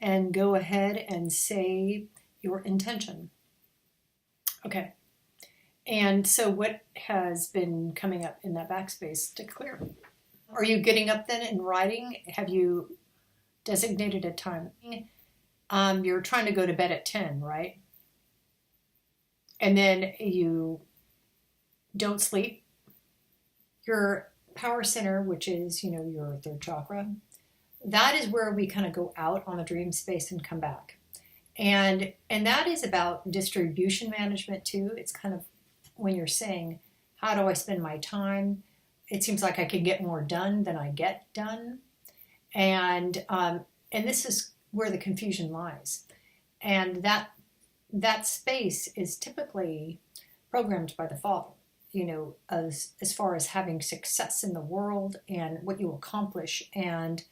and go ahead and say your intention. Okay. And so what has been coming up in that backspace to clear? Are you getting up then and writing? Have you designated a time? You're trying to go to bed at 10, right? And then you don't sleep. Your power center, which is, your third chakra, that is where we kind of go out on the dream space and come back. And that is about distribution management too. It's kind of when you're saying, how do I spend my time? It seems like I can get more done than I get done. And this is where the confusion lies. And that space is typically programmed by the Father, as far as having success in the world and what you accomplish and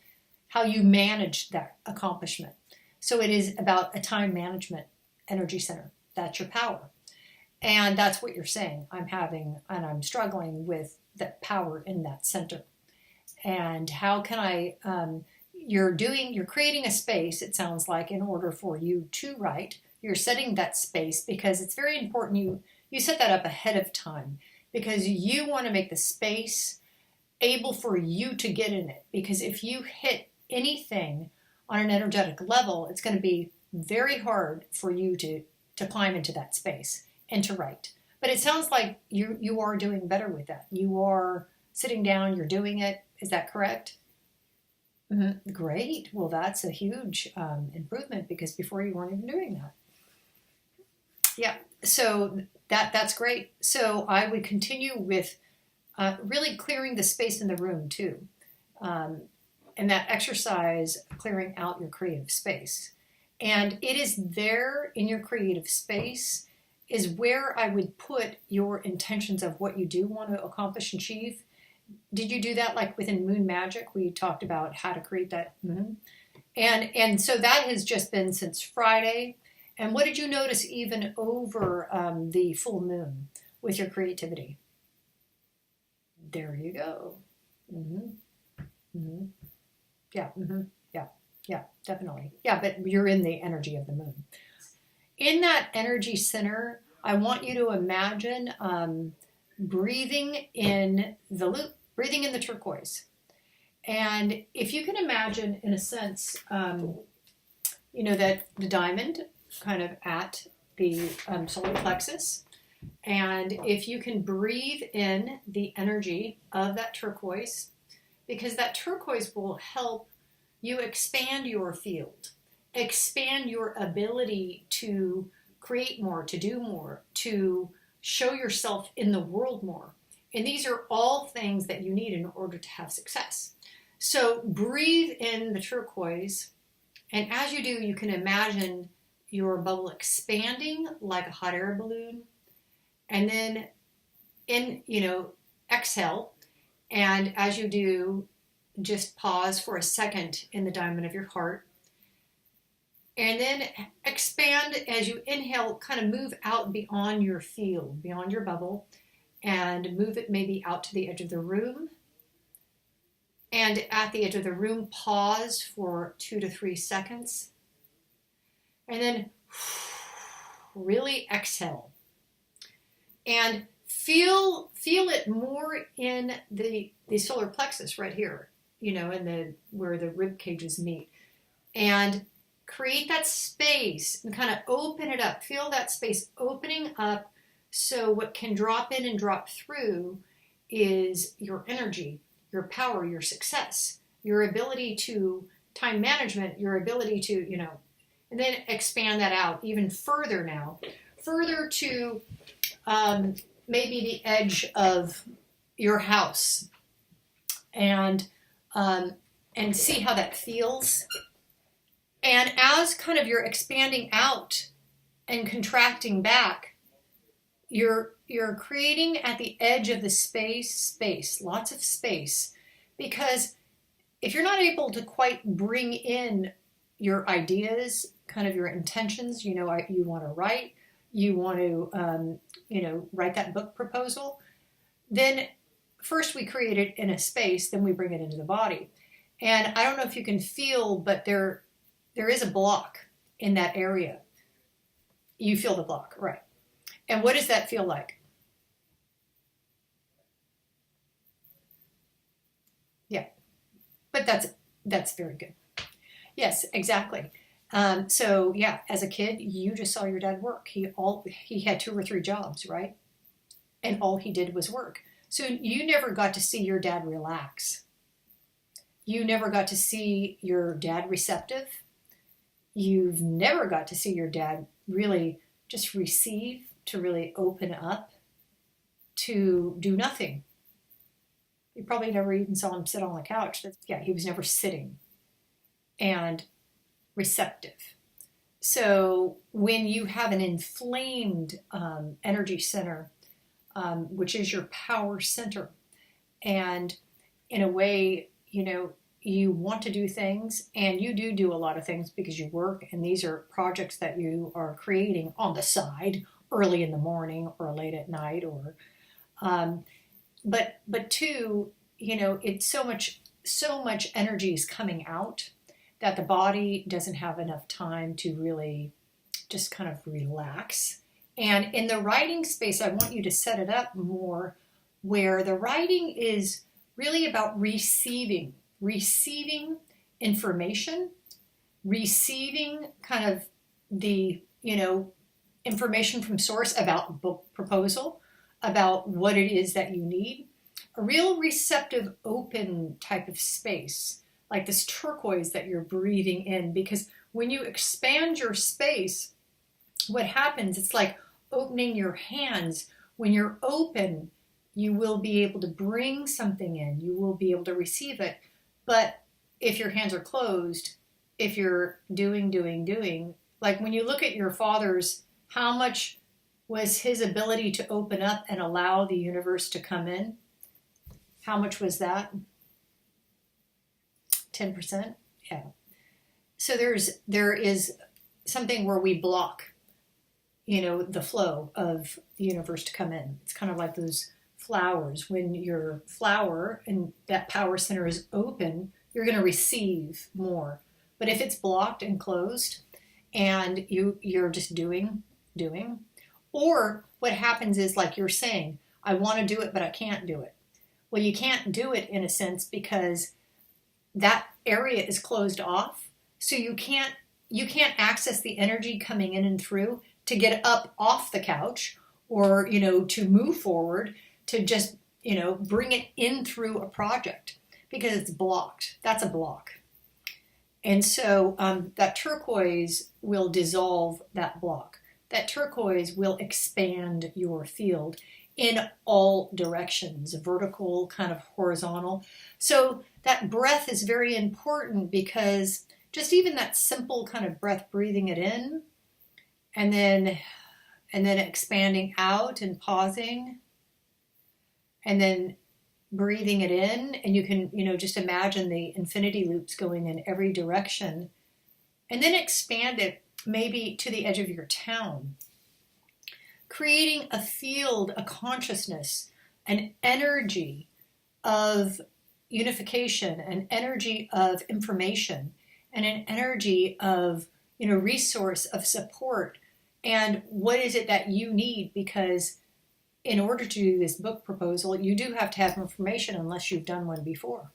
how you manage that accomplishment. So it is about a time management energy center. That's your power. And that's what you're saying. I'm struggling with that power in that center. And how can I, you're creating a space, it sounds like, in order for you to write. You're setting that space because it's very important you set that up ahead of time because you want to make the space able for you to get in it. Because if you hit anything on an energetic level, it's going to be very hard for you to climb into that space and to write. But it sounds like you are doing better with that. You are sitting down, you're doing it. Is that correct? Mm-hmm. Great. Well, that's a huge improvement because before you weren't even doing that. Yeah. So that's great. So I would continue with really clearing the space in the room too. And that exercise, clearing out your creative space. And it is there in your creative space is where I would put your intentions of what you do want to accomplish and achieve. Did you do that like within Moon Magic? We talked about how to create that. Mm-hmm. And so that has just been since Friday. And what did you notice even over the full moon with your creativity? There you go. Mm-hmm. Mm-hmm. Yeah. Mm-hmm. Yeah, definitely. Yeah, but you're in the energy of the moon. In that energy center, I want you to imagine breathing in the loop, breathing in the turquoise. And if you can imagine, in a sense, that the diamond kind of at the solar plexus, and if you can breathe in the energy of that turquoise, because that turquoise will help you expand your field, expand your ability to create more, to do more, to show yourself in the world more. And these are all things that you need in order to have success. So breathe in the turquoise, and as you do, you can imagine your bubble expanding like a hot air balloon, and then exhale, and as you do, just pause for a second in the diamond of your heart. And then expand as you inhale, kind of move out beyond your field, beyond your bubble, and move it maybe out to the edge of the room. And at the edge of the room, pause for 2 to 3 seconds. And then really exhale. And feel it more in the solar plexus right here, in where the rib cages meet. And create that space and kind of open it up. Feel that space opening up so what can drop in and drop through is your energy, your power, your success, your ability to time management, your ability to, and then expand that out even further now. Further to maybe the edge of your house and see how that feels. And as kind of you're expanding out and contracting back, you're creating at the edge of the space, lots of space. Because if you're not able to quite bring in your ideas, kind of your intentions, you want to write, you want to, write that book proposal, then first we create it in a space, then we bring it into the body. And I don't know if you can feel, but there is a block in that area. You feel the block, right? And what does that feel like? Yeah, but that's very good. Yes, exactly. So yeah, as a kid, you just saw your dad work. He had 2 or 3 jobs, right? And all he did was work. So you never got to see your dad relax. You never got to see your dad receptive. You've never got to see your dad really just receive, to really open up, to do nothing. You probably never even saw him sit on the couch. Yeah, he was never sitting and receptive. So when you have an inflamed energy center, which is your power center, and in a way, you want to do things, and you do a lot of things because you work, and these are projects that you are creating on the side, early in the morning or late at night, or but two, it's so much energy is coming out that the body doesn't have enough time to really just kind of relax. And in the writing space, I want you to set it up more where the writing is really about receiving information, receiving kind of the, information from source about book proposal, about what it is that you need. A real receptive, open type of space, like this turquoise that you're breathing in, because when you expand your space, what happens, it's like opening your hands. When you're open, you will be able to bring something in, you will be able to receive it. But if your hands are closed, if you're doing, like when you look at your father's, how much was his ability to open up and allow the universe to come in? How much was that? 10%? Yeah. So there is something where we block, the flow of the universe to come in. It's kind of like those flowers. When your flower and that power center is open, you're going to receive more. But if it's blocked and closed and you're just doing, or what happens is, like you're saying, I want to do it, but I can't do it. Well, you can't do it in a sense because that area is closed off. So you can't access the energy coming in and through to get up off the couch, or, to move forward, to just, bring it in through a project because it's blocked. That's a block. And so that turquoise will dissolve that block. That turquoise will expand your field in all directions, vertical, kind of horizontal. So that breath is very important, because just even that simple kind of breath, breathing it in and then expanding out and pausing and then breathing it in, and you can, just imagine the infinity loops going in every direction, and then expand it maybe to the edge of your town, creating a field, a consciousness, an energy of unification, an energy of information, and an energy of, resource, of support. And what is it that you need? Because in order to do this book proposal, you do have to have information, unless you've done one before.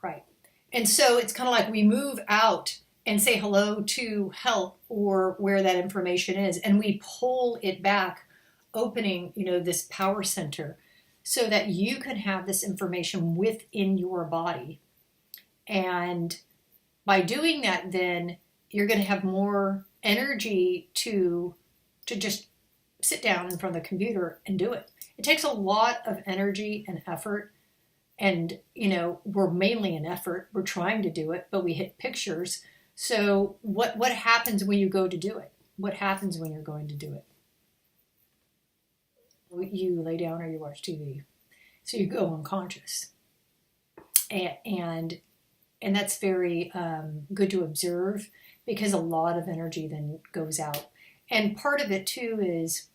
Right. And so it's kind of like we move out and say hello to help, or where that information is, and we pull it back, opening, this power center, so that you can have this information within your body. And by doing that, then you're going to have more energy to just sit down in front of the computer and do it. It takes a lot of energy and effort. And, we're mainly an effort. We're trying to do it, but we hit pictures. So what happens when you go to do it? What happens when you're going to do it? You lay down or you watch TV. So you go unconscious. And that's very good to observe, because a lot of energy then goes out. And part of it too is,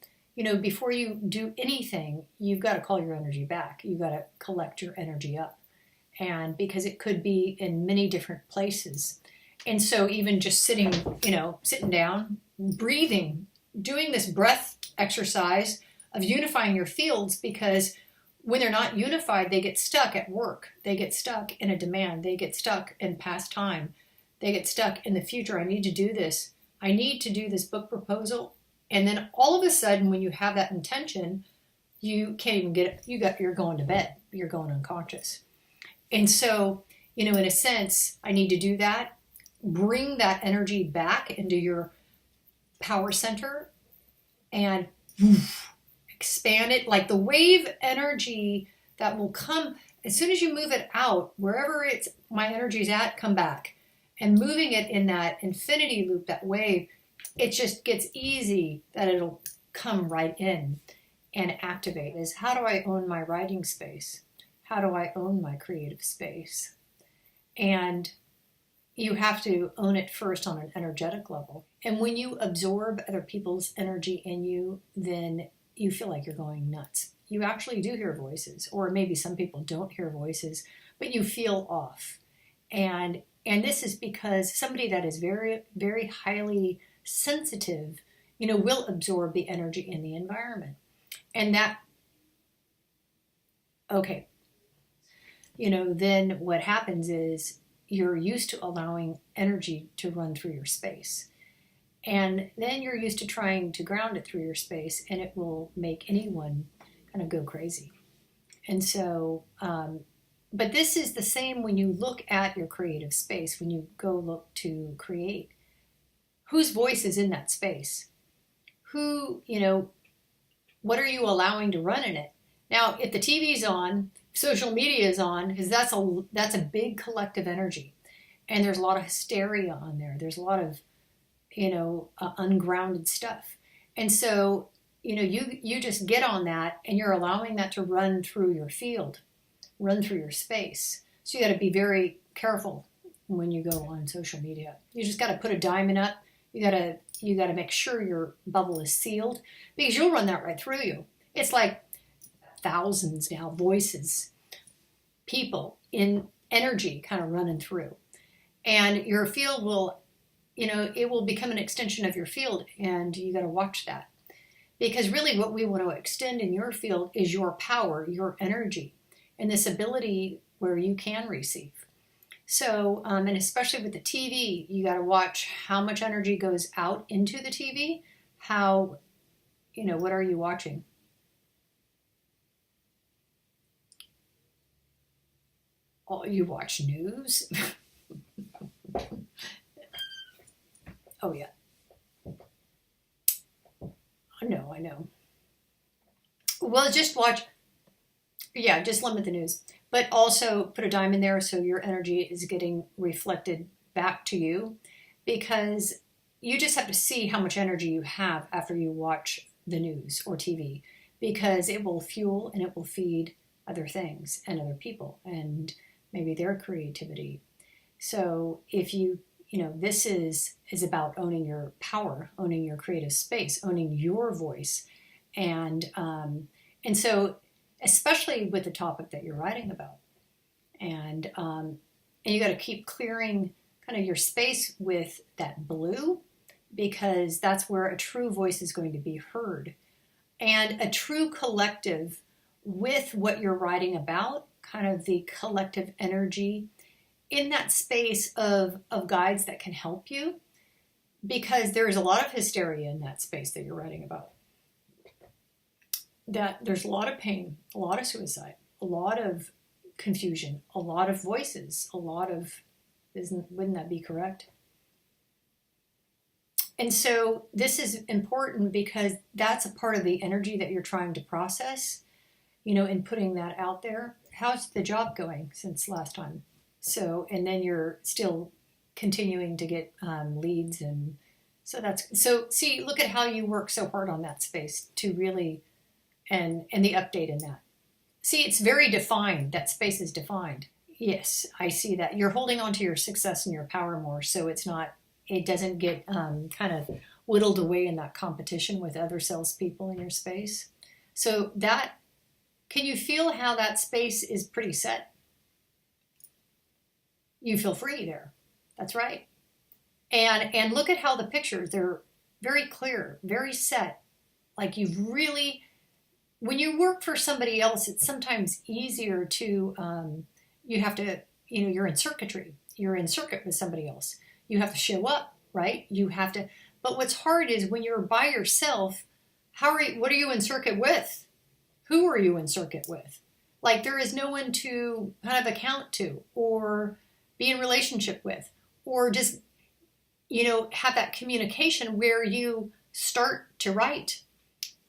before you do anything, you've got to call your energy back. You've got to collect your energy up. And because it could be in many different places. And so even just sitting, sitting down, breathing, doing this breath exercise of unifying your fields, because when they're not unified, they get stuck at work. They get stuck in a demand. They get stuck in past time. They get stuck in the future. I need to do this. I need to do this book proposal. And then all of a sudden, when you have that intention, you can't even get it. You're going to bed. You're going unconscious. And so, in a sense, I need to do that. Bring that energy back into your power center and expand it, like the wave energy that will come as soon as you move it out, wherever my energy's at, come back. And moving it in that infinity loop, that wave, it just gets easy that it'll come right in and activate. Is how do I own my writing space? How do I own my creative space? And you have to own it first on an energetic level. And when you absorb other people's energy in you, then you feel like you're going nuts. You actually do hear voices, or maybe some people don't hear voices, but you feel off. And this is because somebody that is very, very highly sensitive, will absorb the energy in the environment. And that, okay, then what happens is you're used to allowing energy to run through your space. And then you're used to trying to ground it through your space, and it will make anyone kind of go crazy. And so, but this is the same when you look at your creative space, when you go look to create. Whose voice is in that space? Who, what are you allowing to run in it? Now, if the TV's on, social media is on, because that's a big collective energy. And there's a lot of hysteria on there. There's a lot of, ungrounded stuff. And so, you just get on that and you're allowing that to run through your field, run through your space. So you got to be very careful when you go on social media. You just got to put a diamond up. You got to make sure your bubble is sealed, because you'll run that right through you. It's like thousands now, voices, people in energy kind of running through. And your field will, it will become an extension of your field, and you got to watch that. Because really what we want to extend in your field is your power, your energy, and this ability where you can receive. So, and especially with the TV, you got to watch how much energy goes out into the TV. How, what are you watching? Oh, you watch news? Oh, yeah. I know. Well, just watch. Yeah, just limit the news. But also put a dime in there so your energy is getting reflected back to you, because you just have to see how much energy you have after you watch the news or TV, because it will fuel and it will feed other things and other people and maybe their creativity. So if this is about owning your power, owning your creative space, owning your voice. And so especially with the topic that you're writing about. And you got to keep clearing kind of your space with that blue, because that's where a true voice is going to be heard. And a true collective with what you're writing about, kind of the collective energy in that space of guides that can help you, because there's a lot of hysteria in that space that you're writing about. That there's a lot of pain, a lot of suicide, a lot of confusion, a lot of voices, a lot of, wouldn't that be correct? And so this is important because that's a part of the energy that you're trying to process, in putting that out there. How's the job going since last time? So, and then you're still continuing to get leads. And so see, look at how you work so hard on that space to really, and the update in that. See, it's very defined. That space is defined. Yes, I see that. You're holding on to your success and your power more, so it doesn't get kind of whittled away in that competition with other salespeople in your space. So can you feel how that space is pretty set? You feel free there. That's right. And look at how the pictures, they're very clear, very set. Like you've really, when you work for somebody else, it's sometimes easier to, you have to, you're in circuitry, you're in circuit with somebody else. You have to show up, right? You have to, but what's hard is when you're by yourself, what are you in circuit with? Who are you in circuit with? Like there is no one to kind of account to or be in relationship with or just, have that communication where you start to write.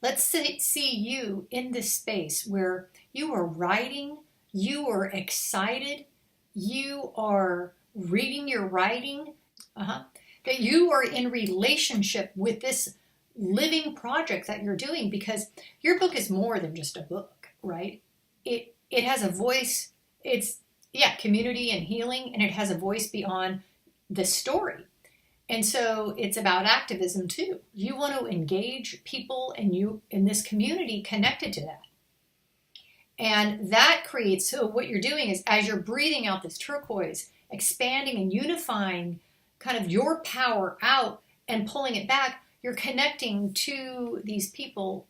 Let's see you in this space where you are writing, you are excited, you are reading your writing, that you are in relationship with this living project that you're doing, because your book is more than just a book, right? It has a voice. It's community and healing, and it has a voice beyond the story. And so it's about activism too. You want to engage people and you in this community connected to that. And that creates, so what you're doing is as you're breathing out this turquoise, expanding and unifying kind of your power out and pulling it back, you're connecting to these people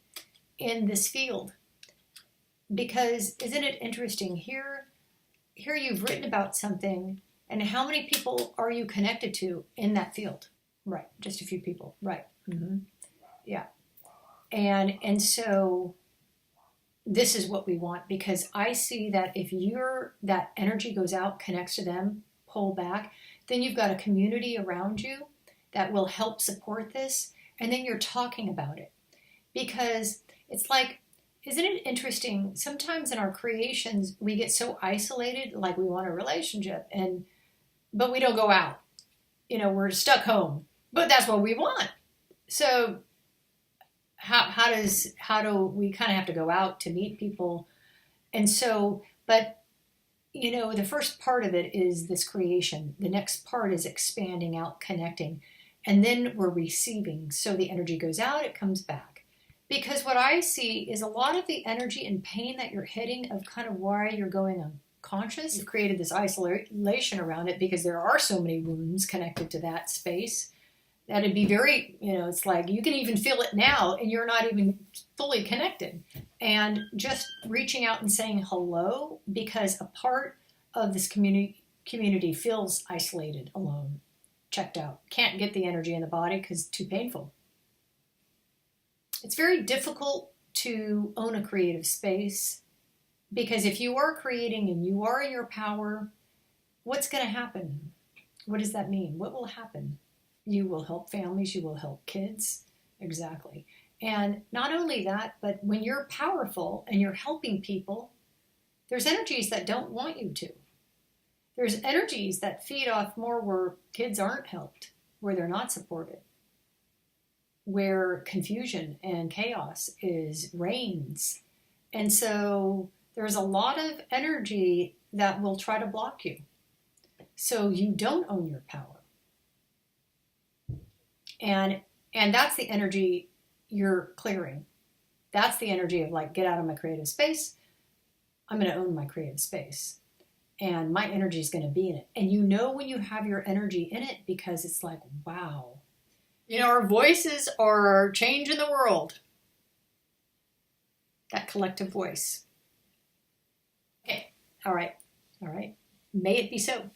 in this field. Because isn't it interesting? Here you've written about something, and how many people are you connected to in that field? Right, just a few people. Right. Mm-hmm. Yeah. And so this is what we want, because I see that if that energy goes out, connects to them, pull back, then you've got a community around you that will help support this, and then you're talking about it. Because it's like, isn't it interesting? Sometimes in our creations, we get so isolated, like we want a relationship, but we don't go out. We're stuck home, but that's what we want. So how do we kind of have to go out to meet people? And so, but the first part of it is this creation. The next part is expanding out, connecting, and then we're receiving. So the energy goes out, it comes back. Because what I see is a lot of the energy and pain that you're hitting of kind of why you're going unconscious. You've created this isolation around it because there are so many wounds connected to that space that it'd be very, it's like you can even feel it now and you're not even fully connected. And just reaching out and saying hello, because a part of this community feels isolated, alone, checked out, can't get the energy in the body because it's too painful. It's very difficult to own a creative space, because if you are creating and you are in your power, what's going to happen? What does that mean? What will happen? You will help families, you will help kids. Exactly. And not only that, but when you're powerful and you're helping people, there's energies that don't want you to. There's energies that feed off more where kids aren't helped, where they're not supported, where confusion and chaos reigns. And so there's a lot of energy that will try to block you. So you don't own your power. And that's the energy you're clearing. That's the energy of like, get out of my creative space. I'm going to own my creative space. And my energy is going to be in it. And when you have your energy in it, because it's like, wow. Our voices are changing the world. That collective voice. Okay. All right. May it be so.